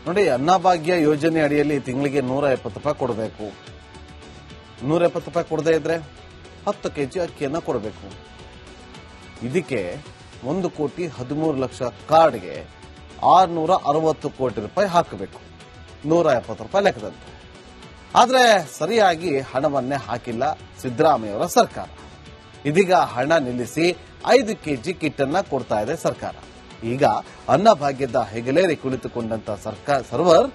ನೋಡಿ, ಅನ್ನಭಾಗ್ಯ ಯೋಜನೆ ಅಡಿಯಲ್ಲಿ ತಿಂಗಳಿಗೆ 170 ರೂಪಾಯಿ ಕೊಡಬೇಕು. 170 ರೂಪಾಯಿ ಕೊಡದೇ ಇದ್ರೆ 10 ಕೆಜಿ ಅಕ್ಕಿಯನ್ನ ಕೊಡಬೇಕು. ಇದಕ್ಕೆ 1,13,00,000 ಕಾರ್ಡ್ಗೆ 660 ಕೋಟಿ ರೂಪಾಯಿ ಹಾಕಬೇಕು, 170 ರೂಪಾಯಿ ಲೆಕ್ಕದಂತೆ. ಆದ್ರೆ ಸರಿಯಾಗಿ ಹಣವನ್ನೇ ಹಾಕಿಲ್ಲ ಸಿದ್ದರಾಮಯ್ಯವರ ಸರ್ಕಾರ. ಇದೀಗ ಹಣ ನಿಲ್ಲಿಸಿ 5 ಕೆಜಿ ಕಿಟ್ ಅನ್ನ ಕೊಡ್ತಾ ಇದೆ ಸರ್ಕಾರ. ಈಗ ಅನ್ನಭಾಗ್ಯದ ಹೆಗಲೇರಿ ಕುಳಿತುಕೊಂಡಂತ ಸರ್ವರ್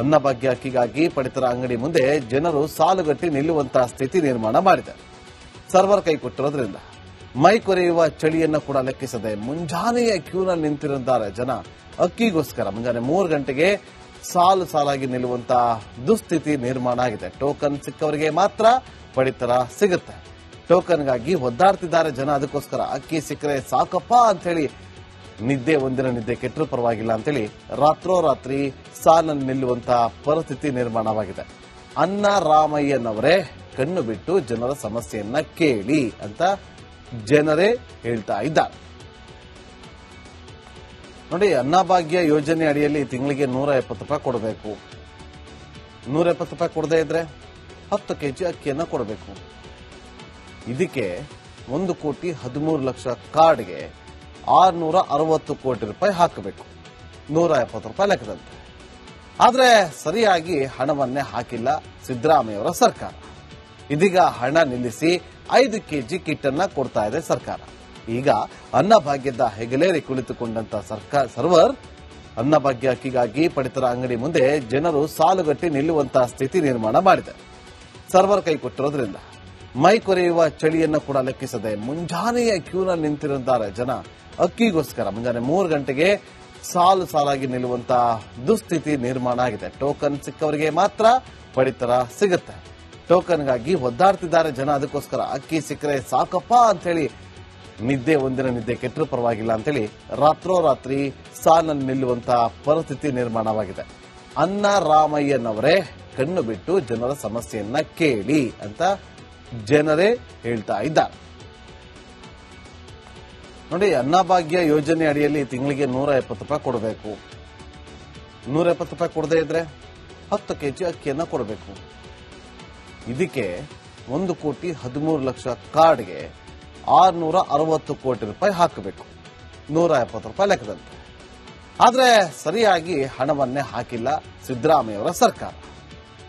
ಅನ್ನಭಾಗ್ಯ ಅಕ್ಕಿಗಾಗಿ ಪಡಿತರ ಅಂಗಡಿ ಮುಂದೆ ಜನರು ಸಾಲುಗಟ್ಟಿ ನಿಲ್ಲುವಂತಹ ಸ್ಥಿತಿ ನಿರ್ಮಾಣ ಮಾಡಿದೆ. ಸರ್ವರ್ ಕೈ ಕೊಟ್ಟಿರೋದ್ರಿಂದ ಮೈ ಕೊರೆಯುವ ಚಳಿಯನ್ನ ಕೂಡ ಲೆಕ್ಕಿಸದೆ ಮುಂಜಾನೆಯ ಕ್ಯೂನಲ್ಲಿ ನಿಂತಿರುತ್ತಾರೆ ಜನ. ಅಕ್ಕಿಗೋಸ್ಕರ ಮುಂಜಾನೆ 3 ಗಂಟೆಗೆ ಸಾಲಾಗಿ ನಿಲ್ಲುವಂತಹ ದುಸ್ಥಿತಿ ನಿರ್ಮಾಣ ಆಗಿದೆ. ಟೋಕನ್ ಸಿಕ್ಕವರಿಗೆ ಮಾತ್ರ ಪಡಿತರ ಸಿಗುತ್ತೆ. ಟೋಕನ್ಗಾಗಿ ಒದ್ದಾಡ್ತಿದ್ದಾರೆ ಜನ. ಅದಕ್ಕೋಸ್ಕರ ಅಕ್ಕಿ ಸಿಕ್ಕರೆ ಸಾಕಪ್ಪ ಅಂತ ಹೇಳಿ ಒಂದಿನ ನಿದ್ದೆ ಕೆಟ್ಟರೂ ಪರವಾಗಿಲ್ಲ ಅಂತೇಳಿ ರಾತ್ರೋರಾತ್ರಿ ಸಾಲನ್ನು ನಿಲ್ಲುವಂತಹ ಪರಿಸ್ಥಿತಿ ನಿರ್ಮಾಣವಾಗಿದೆ. ಅನ್ನ ರಾಮಯ್ಯನವರೇ ಕಣ್ಣು ಬಿಟ್ಟು ಜನರ ಸಮಸ್ಯೆಯನ್ನ ಕೇಳಿ ಅಂತ ಜನರೇ ಹೇಳ್ತಾ ಇದ್ದಾರೆ. ನೋಡಿ, ಅನ್ನಭಾಗ್ಯ ಯೋಜನೆ ಅಡಿಯಲ್ಲಿ ತಿಂಗಳಿಗೆ 170 ರೂಪಾಯಿ ಕೊಡಬೇಕು. 170 ರೂಪಾಯಿ ಕೊಡದೇ ಇದ್ರೆ 10 ಕೆಜಿ ಅಕ್ಕಿಯನ್ನ ಕೊಡಬೇಕು. ಇದಕ್ಕೆ 1,13,00,000 ಕಾರ್ಡ್ಗೆ 660 ಕೋಟಿ ರೂಪಾಯಿ ಹಾಕಬೇಕು, 170 ರೂಪಾಯಿ ಲೆಕ್ಕದಂತೆ. ಆದ್ರೆ ಸರಿಯಾಗಿ ಹಣವನ್ನೇ ಹಾಕಿಲ್ಲ ಸಿದ್ದರಾಮಯ್ಯವರ ಸರ್ಕಾರ. ಇದೀಗ ಹಣ ನಿಲ್ಲಿಸಿ 5 ಕೆಜಿ ಕಿಟ್ ಅನ್ನ ಕೊಡ್ತಾ ಇದೆ ಸರ್ಕಾರ. ಈಗ ಅನ್ನಭಾಗ್ಯದ ಹೆಗಲೇರಿ ಕುಳಿತುಕೊಂಡಂತ ಸರ್ವರ್ ಅನ್ನಭಾಗ್ಯ ಅಕ್ಕಿಗಾಗಿ ಪಡಿತರ ಅಂಗಡಿ ಮುಂದೆ ಜನರು ಸಾಲುಗಟ್ಟಿ ನಿಲ್ಲುವಂತಹ ಸ್ಥಿತಿ ನಿರ್ಮಾಣ ಮಾಡಿದೆ. ಸರ್ವರ್ ಕೈ ಕೊಟ್ಟಿರೋದ್ರಿಂದ ಮೈ ಕೊರೆಯುವ ಚಳಿಯನ್ನ ಕೂಡ ಲೆಕ್ಕಿಸದೆ ಮುಂಜಾನೆಯ ಕ್ಯೂನಲ್ಲಿ ನಿಂತಿರುತ್ತಾರೆ ಜನ. ಅಕ್ಕಿಗೋಸ್ಕರ ಮುಂಜಾನೆ 3 ಗಂಟೆಗೆ ಸಾಲಾಗಿ ನಿಲ್ಲುವಂತಹ ದುಸ್ಥಿತಿ ನಿರ್ಮಾಣ ಆಗಿದೆ. ಟೋಕನ್ ಸಿಕ್ಕವರಿಗೆ ಮಾತ್ರ ಪಡಿತರ ಸಿಗುತ್ತೆ. ಟೋಕನ್ಗಾಗಿ ಒದ್ದಾಡ್ತಿದ್ದಾರೆ ಜನ. ಅದಕ್ಕೋಸ್ಕರ ಅಕ್ಕಿ ಸಿಕ್ಕರೆ ಸಾಕಪ್ಪ ಅಂತ ಹೇಳಿ ಒಂದಿನ ನಿದ್ದೆ ಕೆಟ್ಟರೂ ಪರವಾಗಿಲ್ಲ ಅಂತೇಳಿ ರಾತ್ರೋರಾತ್ರಿ ಸಾಲನ್ನು ನಿಲ್ಲುವಂತಹ ಪರಿಸ್ಥಿತಿ ನಿರ್ಮಾಣವಾಗಿದೆ. ಅನ್ನ ರಾಮಯ್ಯನವರೇ ಕಣ್ಣು ಬಿಟ್ಟು ಜನರ ಸಮಸ್ಯೆಯನ್ನ ಕೇಳಿ ಅಂತ ಜನರೇ ಹೇಳ್ತಾ ಇದ್ದಾರೆ. ನೋಡಿ, ಅನ್ನಭಾಗ್ಯ ಯೋಜನೆ ಅಡಿಯಲ್ಲಿ ತಿಂಗಳಿಗೆ 170 ರೂಪಾಯಿ ಕೊಡಬೇಕು. 170 ರೂಪಾಯಿ ಕೊಡದೇ ಇದ್ರೆ 10 ಕೆಜಿ ಅಕ್ಕಿಯನ್ನ ಕೊಡಬೇಕು. ಇದಕ್ಕೆ 1,13,00,000 ಕಾರ್ಡ್ಗೆ 660 ಕೋಟಿ ರೂಪಾಯಿ ಹಾಕಬೇಕು, 170 ರೂಪಾಯಿ ಲೆಕ್ಕದಂತೆ. ಆದ್ರೆ ಸರಿಯಾಗಿ ಹಣವನ್ನೇ ಹಾಕಿಲ್ಲ ಸಿದ್ದರಾಮಯ್ಯವರ ಸರ್ಕಾರ.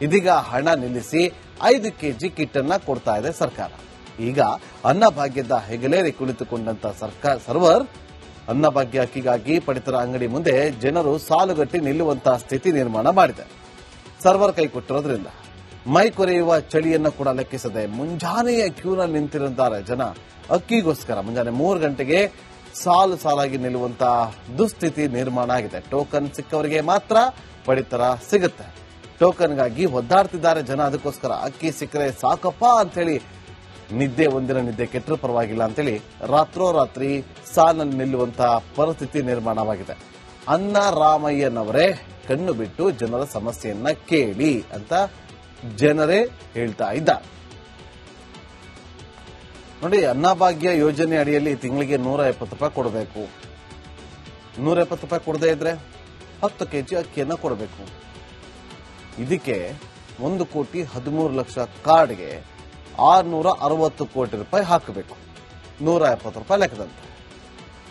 ಇದೀಗ ಹಣ ನಿಲ್ಲಿಸಿ 5 ಕೆಜಿ ಕಿಟ್ ಅನ್ನ ಕೊಡ್ತಾ ಇದೆ ಸರ್ಕಾರ. ಈಗ ಅನ್ನಭಾಗ್ಯದ ಹೆಗಲೇರಿ ಕುಳಿತುಕೊಂಡಂತ ಸರ್ವರ್ ಅನ್ನಭಾಗ್ಯ ಅಕ್ಕಿಗಾಗಿ ಪಡಿತರ ಅಂಗಡಿ ಮುಂದೆ ಜನರು ಸಾಲುಗಟ್ಟಿ ನಿಲ್ಲುವಂತಹ ಸ್ಥಿತಿ ನಿರ್ಮಾಣ ಮಾಡಿದೆ. ಸರ್ವರ್ ಕೈ ಕೊಟ್ಟಿರೋದ್ರಿಂದ ಮೈ ಕೊರೆಯುವ ಚಳಿಯನ್ನ ಕೂಡ ಲೆಕ್ಕಿಸದೆ ಮುಂಜಾನೆಯ ಕ್ಯೂನಲ್ಲಿ ನಿಂತಿರುತ್ತಾರೆ ಜನ. ಅಕ್ಕಿಗೋಸ್ಕರ ಮುಂಜಾನೆ 3 ಗಂಟೆಗೆ ಸಾಲಾಗಿ ನಿಲ್ಲುವಂತಹ ದುಸ್ಥಿತಿ ನಿರ್ಮಾಣ ಆಗಿದೆ. ಟೋಕನ್ ಸಿಕ್ಕವರಿಗೆ ಮಾತ್ರ ಪಡಿತರ ಸಿಗುತ್ತೆ. ಟೋಕನ್ಗಾಗಿ ಒದ್ದಾಡ್ತಿದ್ದಾರೆ ಜನ. ಅದಕ್ಕೋಸ್ಕರ ಅಕ್ಕಿ ಸಿಕ್ಕರೆ ಸಾಕಪ್ಪ ಅಂತ ಹೇಳಿ ಒಂದಿನ ನಿದ್ದೆ ಕೆಟ್ಟರೂ ಪರವಾಗಿಲ್ಲ ಅಂತೇಳಿ ರಾತ್ರೋರಾತ್ರಿ ಸಾಲನ್ನು ನಿಲ್ಲುವಂತಹ ಪರಿಸ್ಥಿತಿ ನಿರ್ಮಾಣವಾಗಿದೆ. ಅನ್ನ ರಾಮಯ್ಯನವರೇ ಕಣ್ಣು ಬಿಟ್ಟು ಜನರ ಸಮಸ್ಯೆಯನ್ನ ಕೇಳಿ ಅಂತ ಜನರೇ ಹೇಳ್ತಾ ಇದ್ದಾರೆ. ನೋಡಿ, ಅನ್ನಭಾಗ್ಯ ಯೋಜನೆ ಅಡಿಯಲ್ಲಿ ತಿಂಗಳಿಗೆ 170 ರೂಪಾಯಿ ಕೊಡಬೇಕು. 170 ರೂಪಾಯಿ ಕೊಡದೇ ಇದ್ರೆ 10 ಕೆಜಿ ಅಕ್ಕಿಯನ್ನ ಕೊಡಬೇಕು. ಇದಕ್ಕೆ 1,13,00,000 ಕಾರ್ಡ್ಗೆ 660 ಕೋಟಿ ರೂಪಾಯಿ ಹಾಕಬೇಕು, 170 ರೂಪಾಯಿ ಲೆಕ್ಕದಂತೆ.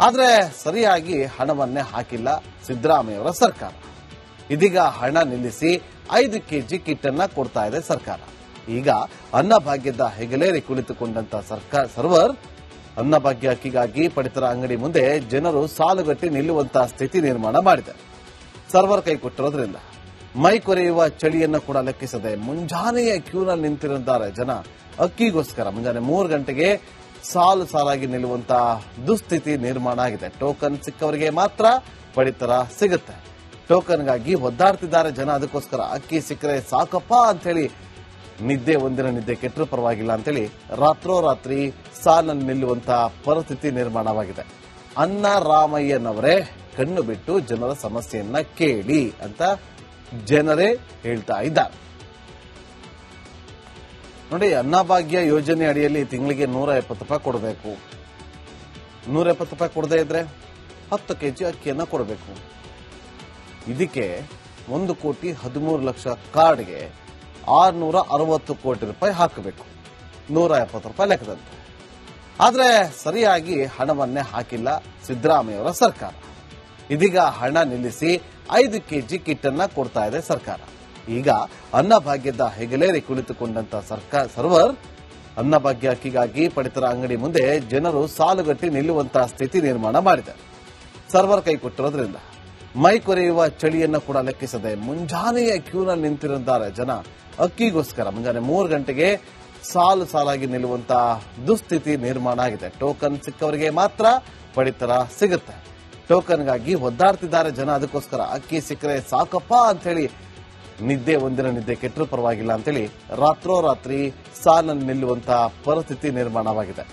ಆದ್ರೆ ಸರಿಯಾಗಿ ಹಣವನ್ನೇ ಹಾಕಿಲ್ಲ ಸಿದ್ದರಾಮಯ್ಯವರ ಸರ್ಕಾರ. ಇದೀಗ ಹಣ ನಿಲ್ಲಿಸಿ 5 ಕೆಜಿ ಕಿಟ್ ಅನ್ನ ಕೊಡ್ತಾ ಇದೆ ಸರ್ಕಾರ. ಈಗ ಅನ್ನಭಾಗ್ಯದ ಹೆಗಲೇರಿ ಕುಳಿತುಕೊಂಡಂತ ಸರ್ವರ್ ಅನ್ನಭಾಗ್ಯ ಅಕ್ಕಿಗಾಗಿ ಪಡಿತರ ಅಂಗಡಿ ಮುಂದೆ ಜನರು ಸಾಲುಗಟ್ಟಿ ನಿಲ್ಲುವಂತಹ ಸ್ಥಿತಿ ನಿರ್ಮಾಣ ಮಾಡಿದೆ. ಸರ್ವರ್ ಕೈ ಕೊಟ್ಟಿರೋದ್ರಿಂದ ಮೈ ಕೊರೆಯುವ ಚಳಿಯನ್ನ ಕೂಡ ಲೆಕ್ಕಿಸದೆ ಮುಂಜಾನೆಯ ಕ್ಯೂನಲ್ಲಿ ನಿಂತಿರುತ್ತಾರೆ ಜನ. ಅಕ್ಕಿಗೋಸ್ಕರ ಮುಂಜಾನೆ 3 ಗಂಟೆಗೆ ಸಾಲಾಗಿ ನಿಲ್ಲುವಂತಹ ದುಸ್ಥಿತಿ ನಿರ್ಮಾಣ ಆಗಿದೆ. ಟೋಕನ್ ಸಿಕ್ಕವರಿಗೆ ಮಾತ್ರ ಪಡಿತರ ಸಿಗುತ್ತೆ. ಟೋಕನ್ಗಾಗಿ ಒದ್ದಾಡ್ತಿದ್ದಾರೆ ಜನ. ಅದಕ್ಕೋಸ್ಕರ ಅಕ್ಕಿ ಸಿಕ್ಕರೆ ಸಾಕಪ್ಪ ಅಂತ ಹೇಳಿ ಒಂದಿನ ನಿದ್ದೆ ಕೆಟ್ಟರೂ ಪರವಾಗಿಲ್ಲ ಅಂತೇಳಿ ರಾತ್ರೋರಾತ್ರಿ ಸಾಲನ್ನು ನಿಲ್ಲುವಂತಹ ಪರಿಸ್ಥಿತಿ ನಿರ್ಮಾಣವಾಗಿದೆ. ಅನ್ನ ರಾಮಯ್ಯನವರೇ ಕಣ್ಣು ಬಿಟ್ಟು ಜನರ ಸಮಸ್ಯೆಯನ್ನ ಕೇಳಿ ಅಂತ ಜನರೇ ಹೇಳ್ತಾ ಇದ್ದಾರೆ. ನೋಡಿ, ಅನ್ನಭಾಗ್ಯ ಯೋಜನೆ ಅಡಿಯಲ್ಲಿ ತಿಂಗಳಿಗೆ 170 ರೂಪಾಯಿ ಕೊಡಬೇಕು. 170 ರೂಪಾಯಿ ಕೊಡದೇ ಇದ್ರೆ 10 ಕೆಜಿ ಅಕ್ಕಿಯನ್ನ ಕೊಡಬೇಕು. ಇದಕ್ಕೆ 1,13,00,000 ಕಾರ್ಡ್ಗೆ 660 ಕೋಟಿ ರೂಪಾಯಿ ಹಾಕಬೇಕು, 170 ರೂಪಾಯಿ ಲೆಕ್ಕದಂತೆ. ಆದರೆ ಸರಿಯಾಗಿ ಹಣವನ್ನೇ ಹಾಕಿಲ್ಲ ಸಿದ್ದರಾಮಯ್ಯವರ ಸರ್ಕಾರ. ಇದೀಗ ಹಣ ನಿಲ್ಲಿಸಿ 5 ಕೆಜಿ ಕಿಟ್ ಅನ್ನ ಕೊಡ್ತಾ ಇದೆ ಸರ್ಕಾರ. ಈಗ ಅನ್ನಭಾಗ್ಯದ ಹೆಗಲೇರಿ ಕುಳಿತುಕೊಂಡಂತ ಸರ್ವರ್ ಅನ್ನಭಾಗ್ಯ ಅಕ್ಕಿಗಾಗಿ ಪಡಿತರ ಅಂಗಡಿ ಮುಂದೆ ಜನರು ಸಾಲುಗಟ್ಟಿ ನಿಲ್ಲುವಂತಹ ಸ್ಥಿತಿ ನಿರ್ಮಾಣ ಮಾಡಿದೆ. ಸರ್ವರ್ ಕೈ ಕೊಟ್ಟಿರೋದ್ರಿಂದ ಮೈ ಕೊರೆಯುವ ಚಳಿಯನ್ನ ಕೂಡ ಲೆಕ್ಕಿಸದೆ ಮುಂಜಾನೆಯ ಕ್ಯೂನಲ್ಲಿ ನಿಂತಿರುತ್ತಾರೆ ಜನ. ಅಕ್ಕಿಗೋಸ್ಕರ ಮುಂಜಾನೆ 3 ಗಂಟೆಗೆ ಸಾಲಾಗಿ ನಿಲ್ಲುವಂತಹ ದುಸ್ಥಿತಿ ನಿರ್ಮಾಣ ಆಗಿದೆ. ಟೋಕನ್ ಸಿಕ್ಕವರಿಗೆ ಮಾತ್ರ ಪಡಿತರ ಸಿಗುತ್ತೆ. ಟೋಕನ್ಗಾಗಿ ಒದ್ದಾಡ್ತಿದ್ದಾರೆ ಜನ. ಅದಕ್ಕೋಸ್ಕರ ಅಕ್ಕಿ ಸಿಕ್ಕರೆ ಸಾಕಪ್ಪ ಅಂತ ಹೇಳಿ ಒಂದಿನ ನಿದ್ದೆ ಕೆಟ್ಟರೂ ಪರವಾಗಿಲ್ಲ ಅಂತೇಳಿ ರಾತ್ರೋರಾತ್ರಿ ಸಾಲನ್ನು ನಿಲ್ಲುವಂತಹ ಪರಿಸ್ಥಿತಿ ನಿರ್ಮಾಣವಾಗಿದೆ.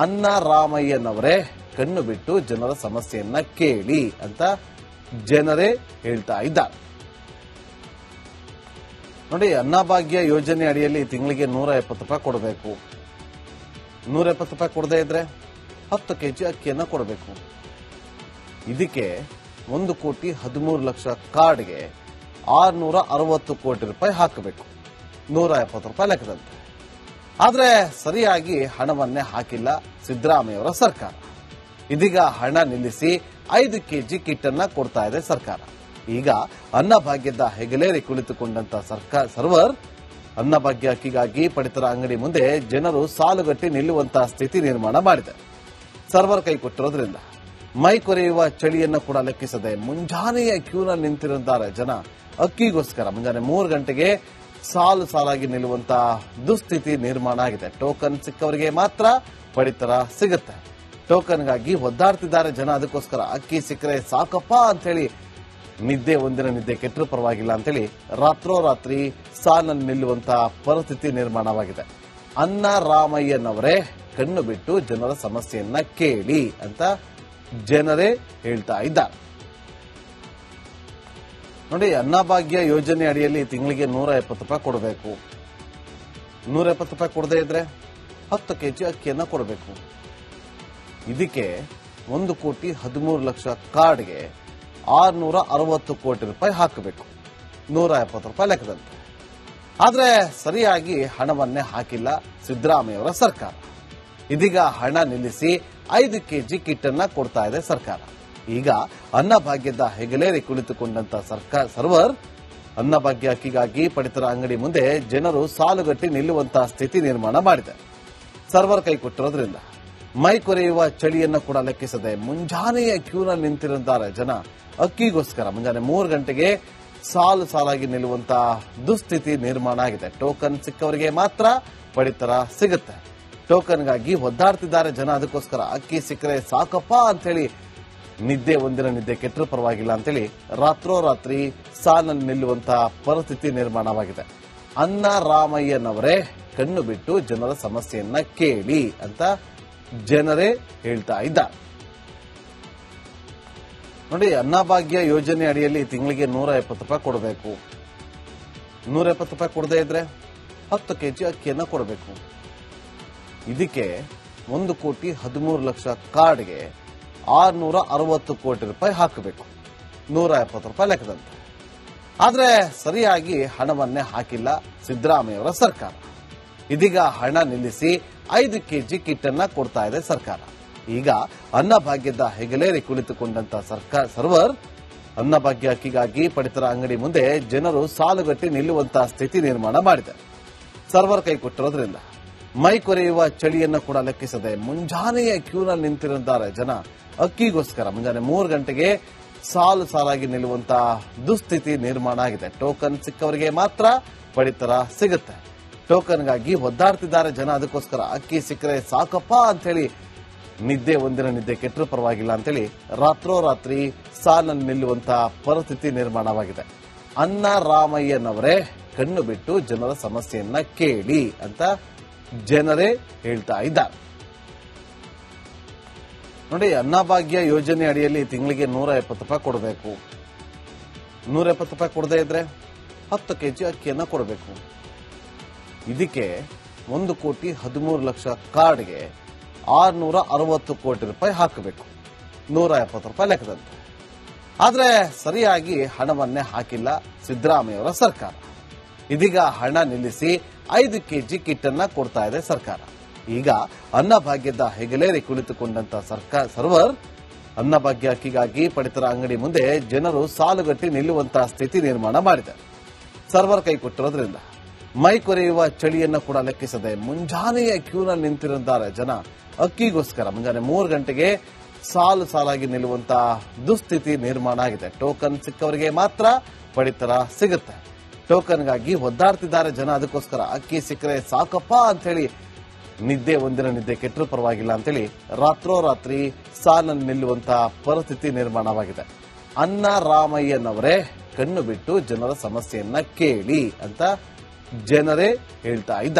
ಅನ್ನ ರಾಮಯ್ಯನವರೇ ಕಣ್ಣು ಬಿಟ್ಟು ಜನರ ಸಮಸ್ಯೆಯನ್ನ ಕೇಳಿ ಅಂತ ಜನರೇ ಹೇಳ್ತಾ ಇದ್ದಾರೆ. ನೋಡಿ, ಅನ್ನಭಾಗ್ಯ ಯೋಜನೆ ಅಡಿಯಲ್ಲಿ ತಿಂಗಳಿಗೆ 170 ರೂಪಾಯಿ ಕೊಡಬೇಕು. 170 ರೂಪಾಯಿ ಕೊಡದೇ ಇದ್ರೆ 10 ಕೆಜಿ ಅಕ್ಕಿಯನ್ನ ಕೊಡಬೇಕು. ಇದಕ್ಕೆ 1,13,00,000 ಕಾರ್ಡ್ಗೆ 660 ಕೋಟಿ ರೂಪಾಯಿ ಹಾಕಬೇಕು, 170 ರೂಪಾಯಿ ಲೆಕ್ಕದಂತೆ. ಆದರೆ ಸರಿಯಾಗಿ ಹಣವನ್ನೇ ಹಾಕಿಲ್ಲ ಸಿದ್ದರಾಮಯ್ಯವರ ಸರ್ಕಾರ. ಇದೀಗ ಹಣ ನಿಲ್ಲಿಸಿ 5 ಕೆಜಿ ಕಿಟ್ ಅನ್ನ ಕೊಡ್ತಾ ಇದೆ ಸರ್ಕಾರ. ಈಗ ಅನ್ನಭಾಗ್ಯದ ಹೆಗಲೇರಿ ಕುಳಿತುಕೊಂಡಂತ ಸರ್ವರ್ ಅನ್ನಭಾಗ್ಯ ಅಕ್ಕಿಗಾಗಿ ಪಡಿತರ ಅಂಗಡಿ ಮುಂದೆ ಜನರು ಸಾಲುಗಟ್ಟಿ ನಿಲ್ಲುವಂತಹ ಸ್ಥಿತಿ ನಿರ್ಮಾಣ ಮಾಡಿದೆ. ಸರ್ವರ್ ಕೈ ಕೊಟ್ಟಿರೋದ್ರಿಂದ ಮೈ ಕೊರೆಯುವ ಚಳಿಯನ್ನ ಕೂಡ ಲೆಕ್ಕಿಸದೆ ಮುಂಜಾನೆಯ ಕ್ಯೂನಲ್ಲಿ ನಿಂತಿರುತ್ತಾರೆ ಜನ. ಅಕ್ಕಿಗೋಸ್ಕರ ಮುಂಜಾನೆ 3 ಗಂಟೆಗೆ ಸಾಲಾಗಿ ನಿಲ್ಲುವಂತಹ ದುಸ್ಥಿತಿ ನಿರ್ಮಾಣ ಆಗಿದೆ. ಟೋಕನ್ ಸಿಕ್ಕವರಿಗೆ ಮಾತ್ರ ಪಡಿತರ ಸಿಗುತ್ತೆ. ಟೋಕನ್ಗಾಗಿ ಒದ್ದಾಡ್ತಿದ್ದಾರೆ ಜನ. ಅದಕ್ಕೋಸ್ಕರ ಅಕ್ಕಿ ಸಿಕ್ಕರೆ ಸಾಕಪ್ಪ ಅಂತ ಹೇಳಿ ಒಂದಿನ ನಿದ್ದೆ ಕೆಟ್ಟರೂ ಪರವಾಗಿಲ್ಲ ಅಂತೇಳಿ ರಾತ್ರೋರಾತ್ರಿ ಸಾಲನ್ನು ನಿಲ್ಲುವಂತಹ ಪರಿಸ್ಥಿತಿ ನಿರ್ಮಾಣವಾಗಿದೆ. ಅನ್ನ ರಾಮಯ್ಯನವರೇ ಕಣ್ಣು ಬಿಟ್ಟು ಜನರ ಸಮಸ್ಯೆಯನ್ನ ಕೇಳಿ ಅಂತ ಜನರೇ ಹೇಳ್ತಾ ಇದ್ದಾರೆ. ನೋಡಿ, ಅನ್ನಭಾಗ್ಯ ಯೋಜನೆ ಅಡಿಯಲ್ಲಿ ತಿಂಗಳಿಗೆ 170 ರೂಪಾಯಿ ಕೊಡಬೇಕು. 170 ರೂಪಾಯಿ ಕೊಡದೇ ಇದ್ರೆ 10 ಕೆಜಿ ಅಕ್ಕಿಯನ್ನ ಕೊಡಬೇಕು. ಇದಕ್ಕೆ 1,13,00,000 ಕಾರ್ಡ್ಗೆ 660 ಕೋಟಿ ರೂಪಾಯಿ ಹಾಕಬೇಕು, 170 ರೂಪಾಯಿ ಲೆಕ್ಕದಂತೆ. ಆದರೆ ಸರಿಯಾಗಿ ಹಣವನ್ನೇ ಹಾಕಿಲ್ಲ ಸಿದ್ದರಾಮಯ್ಯವರ ಸರ್ಕಾರ. ಇದೀಗ ಹಣ ನಿಲ್ಲಿಸಿ 5 ಕೆಜಿ ಕಿಟ್ ಅನ್ನ ಕೊಡ್ತಾ ಇದೆ ಸರ್ಕಾರ. ಈಗ ಅನ್ನಭಾಗ್ಯದ ಹೆಗಲೇರಿ ಕುಳಿತುಕೊಂಡಂತ ಸರ್ವರ್ ಅನ್ನಭಾಗ್ಯ ಅಕ್ಕಿಗಾಗಿ ಪಡಿತರ ಅಂಗಡಿ ಮುಂದೆ ಜನರು ಸಾಲುಗಟ್ಟಿ ನಿಲ್ಲುವಂತಹ ಸ್ಥಿತಿ ನಿರ್ಮಾಣ ಮಾಡಿದೆ. ಸರ್ವರ್ ಕೈ ಕೊಟ್ಟಿರೋದ್ರಿಂದ ಮೈ ಕೊರೆಯುವ ಚಳಿಯನ್ನ ಕೂಡ ಲೆಕ್ಕಿಸದೆ ಮುಂಜಾನೆಯ ಕ್ಯೂನಲ್ಲಿ ನಿಂತಿರುತ್ತಾರೆ ಜನ. ಅಕ್ಕಿಗೋಸ್ಕರ ಮುಂಜಾನೆ 3 ಗಂಟೆಗೆ ಸಾಲಾಗಿ ನಿಲ್ಲುವಂತಹ ದುಸ್ಥಿತಿ ನಿರ್ಮಾಣ ಆಗಿದೆ. ಟೋಕನ್ ಸಿಕ್ಕವರಿಗೆ ಮಾತ್ರ ಪಡಿತರ ಸಿಗುತ್ತೆ. ಟೋಕನ್ಗಾಗಿ ಒದ್ದಾಡ್ತಿದ್ದಾರೆ ಜನ. ಅದಕ್ಕೋಸ್ಕರ ಅಕ್ಕಿ ಸಿಕ್ಕರೆ ಸಾಕಪ್ಪ ಅಂತ ಹೇಳಿ ಒಂದಿನ ನಿದ್ದೆ ಕೆಟ್ಟರೂ ಪರವಾಗಿಲ್ಲ ಅಂತೇಳಿ ರಾತ್ರೋರಾತ್ರಿ ಸಾಲನ್ನು ನಿಲ್ಲುವಂತಹ ಪರಿಸ್ಥಿತಿ ನಿರ್ಮಾಣವಾಗಿದೆ. ಅನ್ನ ರಾಮಯ್ಯನವರೇ ಕಣ್ಣು ಬಿಟ್ಟು ಜನರ ಸಮಸ್ಯೆಯನ್ನ ಕೇಳಿ ಅಂತ ಜನರೇ ಹೇಳ್ತಾ ಇದ್ದಾರೆ. ನೋಡಿ, ಅನ್ನಭಾಗ್ಯ ಯೋಜನೆ ಅಡಿಯಲ್ಲಿ ತಿಂಗಳಿಗೆ 170 ರೂಪಾಯಿ ಕೊಡಬೇಕು. 170 ರೂಪಾಯಿ ಕೊಡದೇ ಇದ್ರೆ 10 ಕೆಜಿ ಅಕ್ಕಿಯನ್ನ ಕೊಡಬೇಕು. ಇದಕ್ಕೆ 1,13,00,000 ಕಾರ್ಡ್ಗೆ 660 ಕೋಟಿ ರೂಪಾಯಿ ಹಾಕಬೇಕು, 170 ರೂಪಾಯಿ ಲೆಕ್ಕದಂತೆ. ಆದರೆ ಸರಿಯಾಗಿ ಹಣವನ್ನೇ ಹಾಕಿಲ್ಲ ಸಿದ್ದರಾಮಯ್ಯವರ ಸರ್ಕಾರ. ಇದೀಗ ಹಣ ನಿಲ್ಲಿಸಿ 5 ಕೆಜಿ ಕಿಟ್ ಅನ್ನ ಕೊಡ್ತಾ ಇದೆ ಸರ್ಕಾರ. ಈಗ ಅನ್ನಭಾಗ್ಯದ ಹೆಗಲೇರಿ ಕುಳಿತುಕೊಂಡಂತ ಸರ್ವರ್ ಅನ್ನಭಾಗ್ಯ ಅಕ್ಕಿಗಾಗಿ ಪಡಿತರ ಅಂಗಡಿ ಮುಂದೆ ಜನರು ಸಾಲುಗಟ್ಟಿ ನಿಲ್ಲುವಂತಹ ಸ್ಥಿತಿ ನಿರ್ಮಾಣ ಮಾಡಿದೆ. ಸರ್ವರ್ ಕೈ ಕೊಟ್ಟಿರೋದ್ರಿಂದ ಮೈ ಕೊರೆಯುವ ಚಳಿಯನ್ನ ಕೂಡ ಲೆಕ್ಕಿಸದೆ ಮುಂಜಾನೆಯ ಕ್ಯೂನಲ್ಲಿ ನಿಂತಿರುತ್ತಾರೆ ಜನ. ಅಕ್ಕಿಗೋಸ್ಕರ ಮುಂಜಾನೆ 3 ಗಂಟೆಗೆ ಸಾಲಾಗಿ ನಿಲ್ಲುವಂತಹ ದುಸ್ಥಿತಿ ನಿರ್ಮಾಣ ಆಗಿದೆ. ಟೋಕನ್ ಸಿಕ್ಕವರಿಗೆ ಮಾತ್ರ ಪಡಿತರ ಸಿಗುತ್ತೆ. ಟೋಕನ್ಗಾಗಿ ಒದ್ದಾಡ್ತಿದ್ದಾರೆ ಜನ. ಅದಕ್ಕೋಸ್ಕರ ಅಕ್ಕಿ ಸಿಕ್ಕರೆ ಸಾಕಪ್ಪ ಅಂತ ಹೇಳಿ ಒಂದಿನ ನಿದ್ದೆ ಕೆಟ್ಟರೂ ಪರವಾಗಿಲ್ಲ ಅಂತೇಳಿ ರಾತ್ರೋರಾತ್ರಿ ಸಾಲನ್ನು ನಿಲ್ಲುವಂತಹ ಪರಿಸ್ಥಿತಿ ನಿರ್ಮಾಣವಾಗಿದೆ. ಅನ್ನ ರಾಮಯ್ಯನವರೇ ಕಣ್ಣು ಬಿಟ್ಟು ಜನರ ಸಮಸ್ಯೆಯನ್ನ ಕೇಳಿ ಅಂತ ಜನರೇ ಹೇಳ್ತಾ ಇದ್ದಾರೆ. ನೋಡಿ, ಅನ್ನಭಾಗ್ಯ ಯೋಜನೆ ಅಡಿಯಲ್ಲಿ ತಿಂಗಳಿಗೆ 170 ರೂಪಾಯಿ ಕೊಡಬೇಕು. 170 ರೂಪಾಯಿ ಕೊಡದೇ ಇದ್ರೆ 10 ಕೆಜಿ ಅಕ್ಕಿಯನ್ನ ಕೊಡಬೇಕು. ಇದಕ್ಕೆ 1,13,00,000 ಕಾರ್ಡ್ಗೆ 660 ಕೋಟಿ ರೂಪಾಯಿ ಹಾಕಬೇಕು, 170 ರೂಪಾಯಿ ಲೆಕ್ಕದಂತೆ. ಆದರೆ ಸರಿಯಾಗಿ ಹಣವನ್ನೇ ಹಾಕಿಲ್ಲ ಸಿದ್ದರಾಮಯ್ಯ ಅವರ ಸರ್ಕಾರ. ಇದೀಗ ಹಣ ನಿಲ್ಲಿಸಿ 5 ಕೆಜಿ ಕಿಟ್ ಅನ್ನ ಕೊಡ್ತಾ ಇದೆ ಸರ್ಕಾರ. ಈಗ ಅನ್ನಭಾಗ್ಯದ ಹೆಗಲೇರಿ ಕುಳಿತುಕೊಂಡಂತ ಸರ್ವರ್ ಅನ್ನಭಾಗ್ಯ ಅಕ್ಕಿಗಾಗಿ ಪಡಿತರ ಅಂಗಡಿ ಮುಂದೆ ಜನರು ಸಾಲುಗಟ್ಟಿ ನಿಲ್ಲುವಂತಹ ಸ್ಥಿತಿ ನಿರ್ಮಾಣ ಮಾಡಿದೆ. ಸರ್ವರ್ ಕೈ ಕೊಟ್ಟಿರೋದ್ರಿಂದ ಮೈ ಕೊರೆಯುವ ಚಳಿಯನ್ನ ಕೂಡ ಲೆಕ್ಕಿಸದೆ ಮುಂಜಾನೆಯ ಕ್ಯೂನಲ್ಲಿ ನಿಂತಿರುತ್ತಾರೆ ಜನ. ಅಕ್ಕಿಗೋಸ್ಕರ ಮುಂಜಾನೆ 3 ಗಂಟೆಗೆ ಸಾಲಾಗಿ ನಿಲ್ಲುವಂತಹ ದುಸ್ಥಿತಿ ನಿರ್ಮಾಣ ಆಗಿದೆ. ಟೋಕನ್ ಸಿಕ್ಕವರಿಗೆ ಮಾತ್ರ ಪಡಿತರ ಸಿಗುತ್ತೆ. ಟೋಕನ್ಗಾಗಿ ಒದ್ದಾಡ್ತಿದ್ದಾರೆ ಜನ. ಅದಕ್ಕೋಸ್ಕರ ಅಕ್ಕಿ ಸಿಕ್ಕರೆ ಸಾಕಪ್ಪ ಅಂತ ಹೇಳಿ ಒಂದಿನ ನಿದ್ದೆ ಕೆಟ್ಟರೂ ಪರವಾಗಿಲ್ಲ ಅಂತೇಳಿ ರಾತ್ರೋರಾತ್ರಿ ಸಾಲನ್ನು ನಿಲ್ಲುವಂತಹ ಪರಿಸ್ಥಿತಿ ನಿರ್ಮಾಣವಾಗಿದೆ. ಅನ್ನ ರಾಮಯ್ಯನವರೇ ಕಣ್ಣು ಬಿಟ್ಟು ಜನರ ಸಮಸ್ಯೆಯನ್ನ ಕೇಳಿ ಅಂತ ಜನರೇ ಹೇಳ್ತಾ ಇದ್ದಾರೆ.